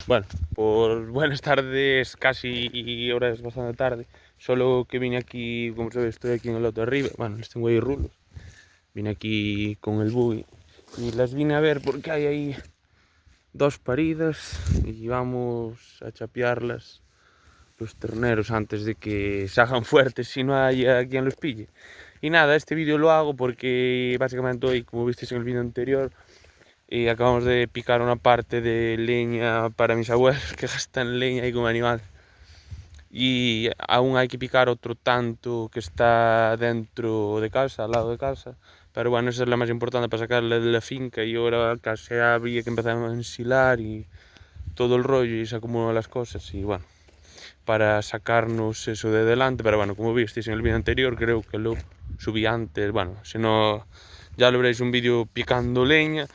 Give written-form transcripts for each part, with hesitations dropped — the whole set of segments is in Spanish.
Bueno, por buenas tardes, casi horas bastante tarde. Solo que vine aquí, como sabes, estoy aquí en el lote de arriba. Bueno, les tengo ahí rulos. Vine aquí con el buggy y las vine a ver porque hay ahí dos paridas y vamos a chapearlas los terneros antes de que se hagan fuertes si no hay a quien los pille. Y nada, este vídeo lo hago porque básicamente hoy, como visteis en el vídeo anterior, acabamos de picar una parte de leña para mis abuelos que gastan leña ahí como animal. Y aún hay que picar otro tanto que está dentro de casa, al lado de casa. Pero bueno, esa es la más importante para sacarla de la finca y ahora casi habría que empezar a ensilar y todo el rollo y se acumulan las cosas y bueno, para sacarnos eso de delante. Pero bueno, como visteis en el vídeo anterior, creo que lo subí antes. Bueno, si no, ya lo veréis un vídeo picando leña.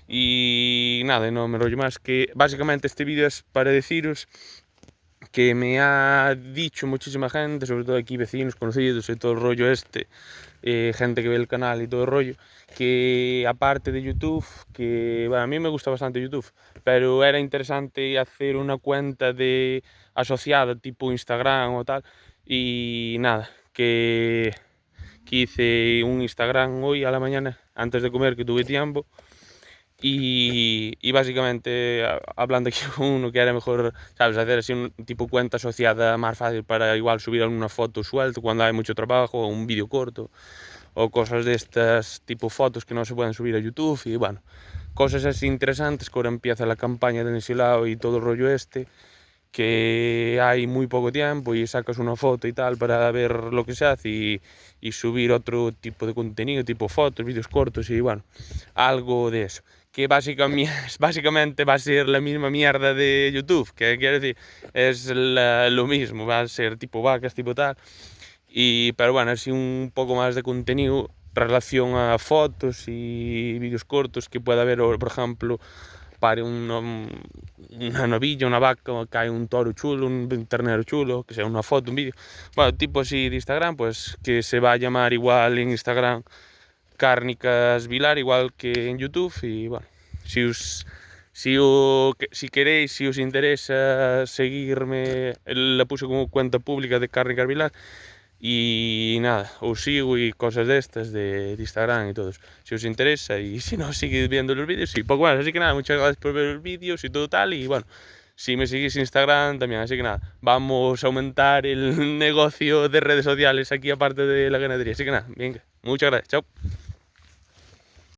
Y nada, no me rollo más, que básicamente este vídeo es para deciros que me ha dicho muchísima gente, sobre todo aquí vecinos, conocidos y todo el rollo gente que ve el canal y todo el rollo, que aparte de YouTube, que bueno, a mí me gusta bastante YouTube, pero era interesante hacer una cuenta de asociada tipo Instagram o tal, y nada, que hice un Instagram hoy a la mañana, antes de comer, que tuve tiempo. Y básicamente hablando aquí con uno que era mejor, ¿sabes? Hacer así un tipo cuenta asociada más fácil para igual subir alguna foto suelta cuando hay mucho trabajo, o un vídeo corto, o cosas de estas tipo fotos que no se pueden subir a YouTube y bueno, cosas así interesantes que ahora empieza la campaña de Ensilao y todo el rollo que hay muy poco tiempo y sacas una foto y tal para ver lo que se hace y subir otro tipo de contenido, tipo fotos, vídeos cortos y bueno, algo de eso. Que básicamente va a ser la misma mierda de YouTube, que quiero decir, es lo mismo, va a ser tipo vacas, tipo tal, pero bueno, así un poco más de contenido relación a fotos y vídeos cortos que pueda haber, por ejemplo, para una novilla, una vaca, que hay un toro chulo, un ternero chulo, que sea una foto, un vídeo. Bueno, tipo así de Instagram, pues que se va a llamar igual en Instagram Cárnicas Vilar, igual que en YouTube. Y bueno, si queréis, si os interesa seguirme, la puse como cuenta pública de Cárnicas Vilar. Y nada, os sigo y cosas de estas de Instagram y todo eso, si os interesa, y si no, seguid viendo los vídeos y poco más. Así que nada, muchas gracias por ver los vídeos y todo tal, y bueno, si me seguís en Instagram también. Así que nada, vamos a aumentar el negocio de redes sociales aquí aparte de la ganadería. Así que nada, venga, muchas gracias, chao.